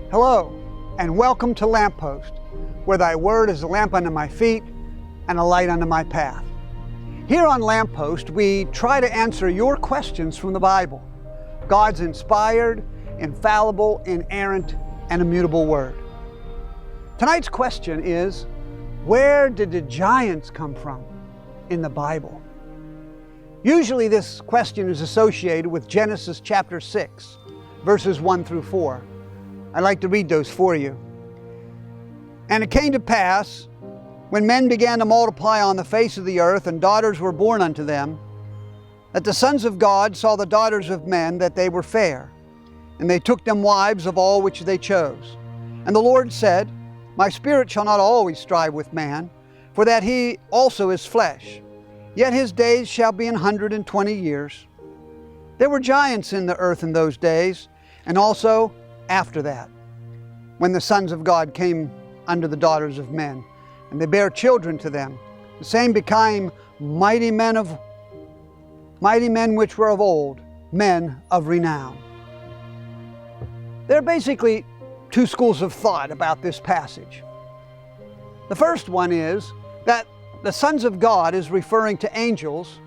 Hello, and welcome to Lamppost, where thy word is a lamp unto my feet and a light unto my path. Here on Lamppost, we try to answer your questions from the Bible, God's inspired, infallible, inerrant, and immutable word. Tonight's question is, where did the giants come from in the Bible? Usually this question is associated with Genesis chapter 6, verses 1 through 4. I'd like to read those for you. And it came to pass, when men began to multiply on the face of the earth, and daughters were born unto them, that the sons of God saw the daughters of men, that they were fair, and they took them wives of all which they chose. And the Lord said, My spirit shall not always strive with man, for that he also is flesh. Yet his days shall be 120 years. There were giants in the earth in those days, and also after that, when the sons of God came unto the daughters of men, and they bare children to them. The same became mighty men which were of old, men of renown. There are basically two schools of thought about this passage. The first one is that the sons of God is referring to angels,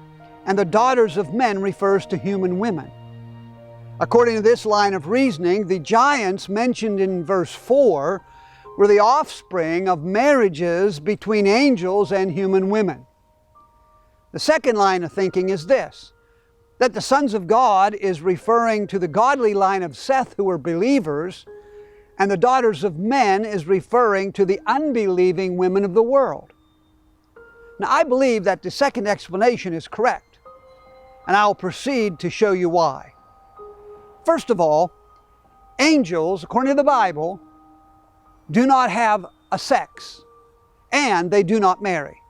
and the daughters of men refers to human women. According to this line of reasoning, the giants mentioned in verse 4 were the offspring of marriages between angels and human women. The second line of thinking is this, that the sons of God is referring to the godly line of Seth who were believers, and the daughters of men is referring to the unbelieving women of the world. Now, I believe that the second explanation is correct, and I'll proceed to show you why. First of all, angels, according to the Bible, do not have a sex, and they do not marry.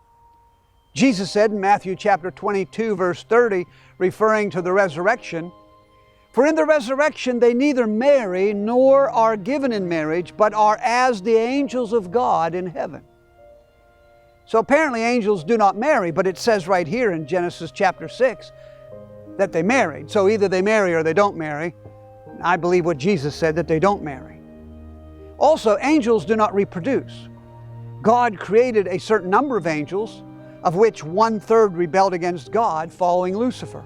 Jesus said in Matthew chapter 22, verse 30, referring to the resurrection, For in the resurrection they neither marry nor are given in marriage, but are as the angels of God in heaven. So apparently angels do not marry, but it says right here in Genesis chapter 6 that they married. So either they marry or they don't marry. I believe what Jesus said, that they don't marry. Also, angels do not reproduce. God created a certain number of angels, of which 1/3 rebelled against God, following Lucifer.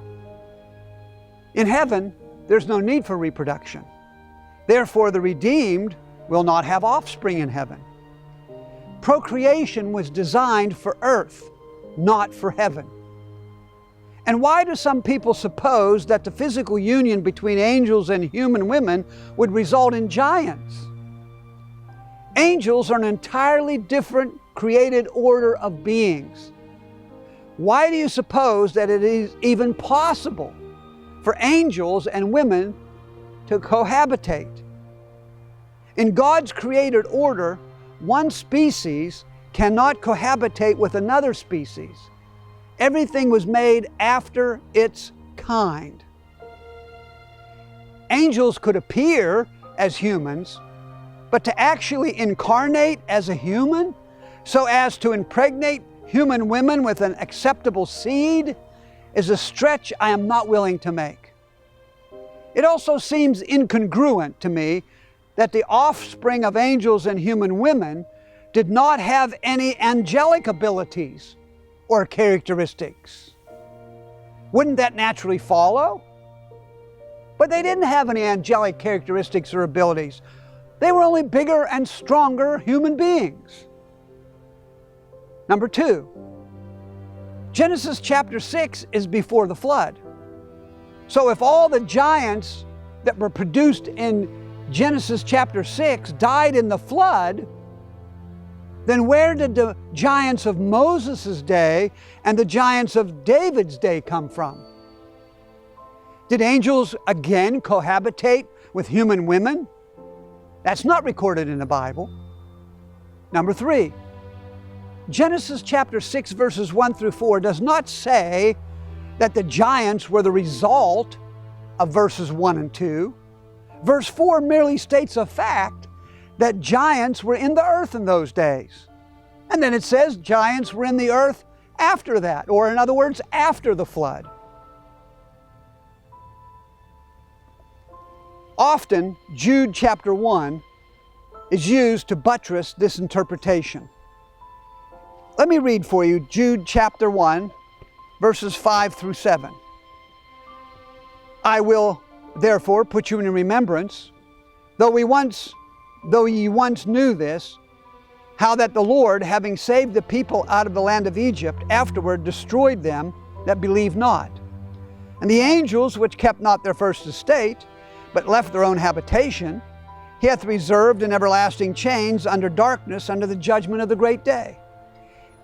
In heaven, there's no need for reproduction. Therefore, the redeemed will not have offspring in heaven. Procreation was designed for earth, not for heaven. And why do some people suppose that the physical union between angels and human women would result in giants? Angels are an entirely different created order of beings. Why do you suppose that it is even possible for angels and women to cohabitate? In God's created order, one species cannot cohabitate with another species. Everything was made after its kind. Angels could appear as humans, but to actually incarnate as a human, so as to impregnate human women with an acceptable seed, is a stretch I am not willing to make. It also seems incongruent to me that the offspring of angels and human women did not have any angelic abilities or characteristics. Wouldn't that naturally follow? But they didn't have any angelic characteristics or abilities. They were only bigger and stronger human beings. Number 2, Genesis chapter 6 is before the flood. So if all the giants that were produced in Genesis chapter 6 died in the flood, then where did the giants of Moses' day and the giants of David's day come from? Did angels again cohabitate with human women? That's not recorded in the Bible. Number 3, Genesis chapter 6 verses 1 through 4 does not say that the giants were the result of verses 1 and 2. Verse 4 merely states a fact that giants were in the earth in those days. And then it says giants were in the earth after that, or in other words, after the flood. Often, Jude chapter 1 is used to buttress this interpretation. Let me read for you Jude chapter 1, verses 5 through 7. I will therefore put you in remembrance, though ye once knew this, how that the Lord, having saved the people out of the land of Egypt, afterward destroyed them that believed not. And the angels which kept not their first estate, but left their own habitation, he hath reserved in everlasting chains under darkness, under the judgment of the great day.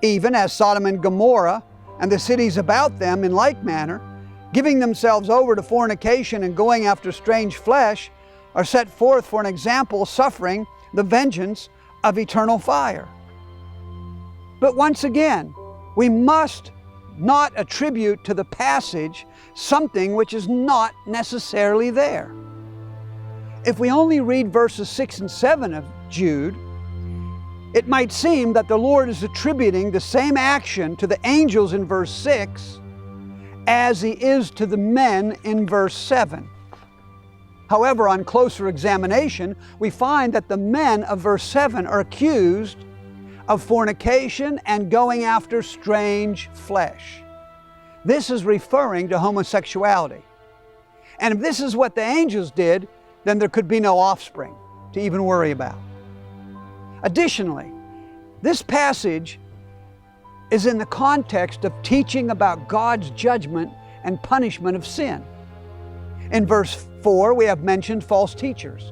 Even as Sodom and Gomorrah and the cities about them in like manner, giving themselves over to fornication and going after strange flesh, are set forth for an example, suffering the vengeance of eternal fire. But once again, we must not attribute to the passage something which is not necessarily there. If we only read verses 6 and 7 of Jude, it might seem that the Lord is attributing the same action to the angels in verse 6 as He is to the men in verse 7. However, on closer examination, we find that the men of verse 7 are accused of fornication and going after strange flesh. This is referring to homosexuality. And if this is what the angels did, then there could be no offspring to even worry about. Additionally, this passage is in the context of teaching about God's judgment and punishment of sin. In verse 4, we have mentioned false teachers.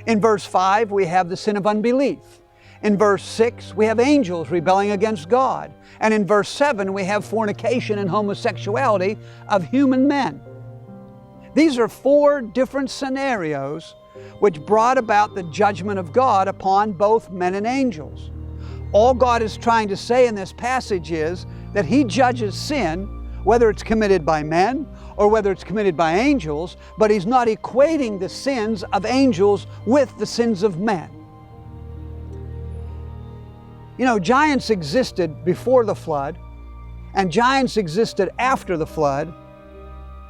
In verse 5, we have the sin of unbelief. In verse 6, we have angels rebelling against God. And in verse 7, we have fornication and homosexuality of human men. These are 4 different scenarios which brought about the judgment of God upon both men and angels. All God is trying to say in this passage is that He judges sin, whether it's committed by men or whether it's committed by angels, but He's not equating the sins of angels with the sins of men. You know, giants existed before the flood, and giants existed after the flood,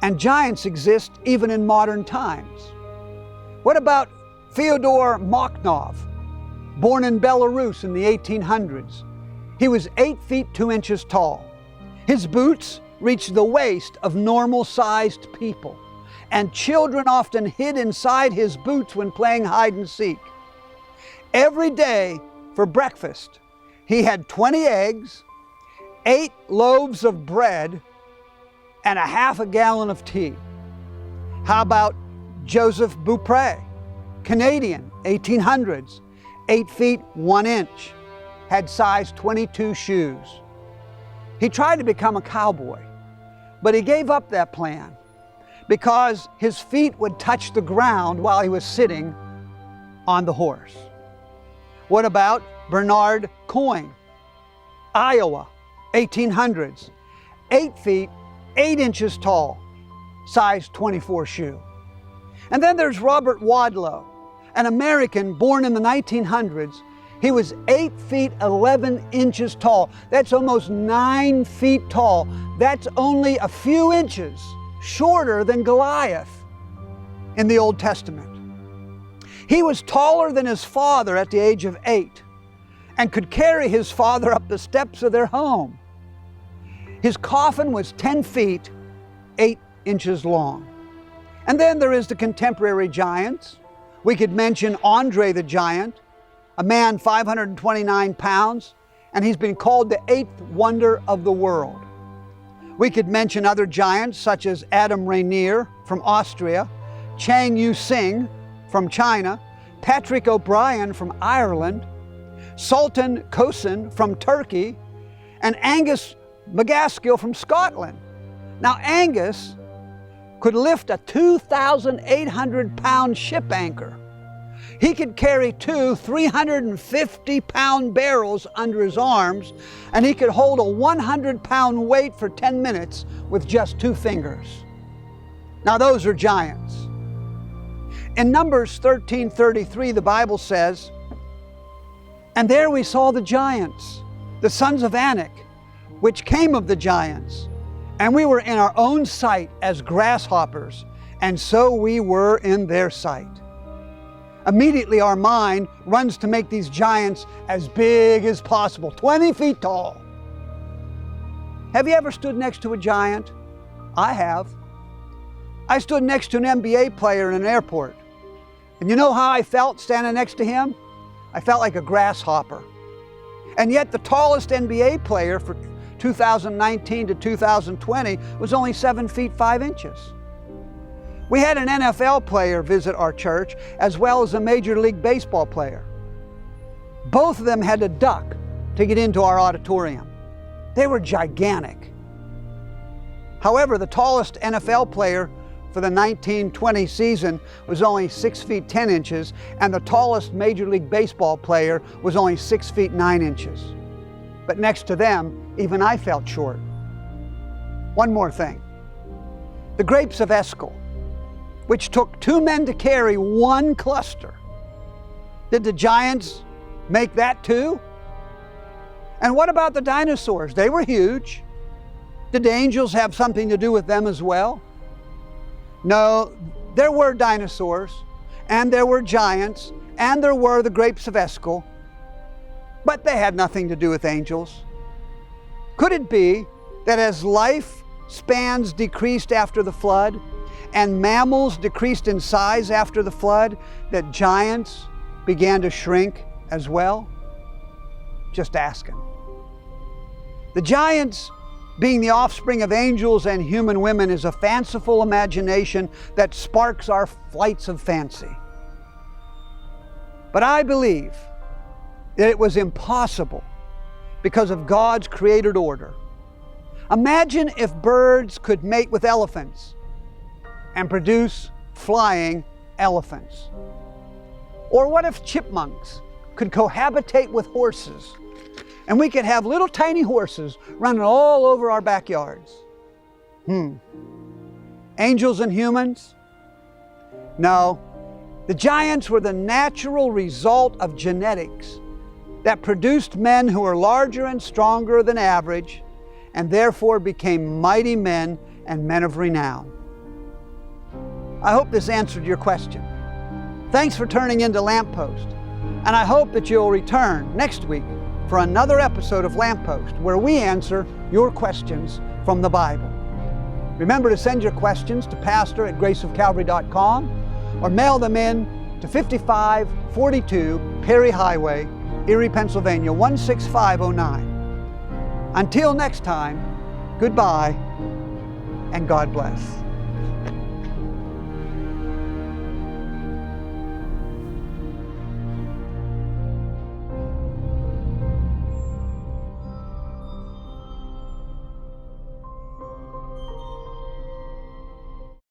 and giants exist even in modern times. What about Fyodor Makhnov, born in Belarus in the 1800s? He was 8 feet 2 inches tall. His boots reached the waist of normal-sized people, and children often hid inside his boots when playing hide and seek. Every day for breakfast, he had 20 eggs, 8 loaves of bread, and a half a gallon of tea. How about Joseph Beaupré, Canadian, 1800s, 8 feet 1 inch, had size 22 shoes. He tried to become a cowboy, but he gave up that plan because his feet would touch the ground while he was sitting on the horse. What about Bernard Coyne, Iowa, 1800s, 8 feet 8 inches tall, size 24 shoe. And then there's Robert Wadlow, an American born in the 1900s. He was 8 feet 11 inches tall. That's almost 9 feet tall. That's only a few inches shorter than Goliath in the Old Testament. He was taller than his father at the age of 8 and could carry his father up the steps of their home. His coffin was 10 feet 8 inches long. And then there is the contemporary giants. We could mention Andre the Giant, a man 529 pounds, and he's been called the 8th wonder of the world. We could mention other giants such as Adam Rainier from Austria, Chang Yu-sing from China, Patrick O'Brien from Ireland, Sultan Kosin from Turkey, and Angus McGaskill from Scotland. Now Angus could lift a 2,800-pound ship anchor. He could carry 2 350-pound barrels under his arms, and he could hold a 100-pound weight for 10 minutes with just 2 fingers. Now those are giants. In Numbers 13:33, the Bible says, "And there we saw the giants, the sons of Anak, which came of the giants, and we were in our own sight as grasshoppers, and so we were in their sight." Immediately our mind runs to make these giants as big as possible, 20 feet tall. Have you ever stood next to a giant? I have. I stood next to an NBA player in an airport. And you know how I felt standing next to him? I felt like a grasshopper. And yet the tallest NBA player for 2019 to 2020 was only 7 feet 5 inches. We had an NFL player visit our church as well as a Major League Baseball player. Both of them had to duck to get into our auditorium. They were gigantic. However, the tallest NFL player for the 1920 season was only 6 feet 10 inches, and the tallest Major League Baseball player was only 6 feet 9 inches. But next to them, even I felt short. One more thing. The grapes of Eshcol, which took 2 men to carry 1 cluster. Did the giants make that too? And what about the dinosaurs? They were huge. Did the angels have something to do with them as well? No, there were dinosaurs, and there were giants, and there were the grapes of Eshcol, but they had nothing to do with angels. Could it be that as life spans decreased after the flood, and mammals decreased in size after the flood, that giants began to shrink as well? Just asking. The giants being the offspring of angels and human women is a fanciful imagination that sparks our flights of fancy. But I believe that it was impossible because of God's created order. Imagine if birds could mate with elephants and produce flying elephants. Or what if chipmunks could cohabitate with horses and we could have little tiny horses running all over our backyards? Angels and humans? No, the giants were the natural result of genetics that produced men who were larger and stronger than average and therefore became mighty men and men of renown. I hope this answered your question. Thanks for turning into Lamppost, and I hope that you'll return next week for another episode of Lamppost, where we answer your questions from the Bible. Remember to send your questions to pastor@graceofcalvary.com or mail them in to 5542 Perry Highway, Erie, Pennsylvania 16509. Until next time, goodbye and God bless.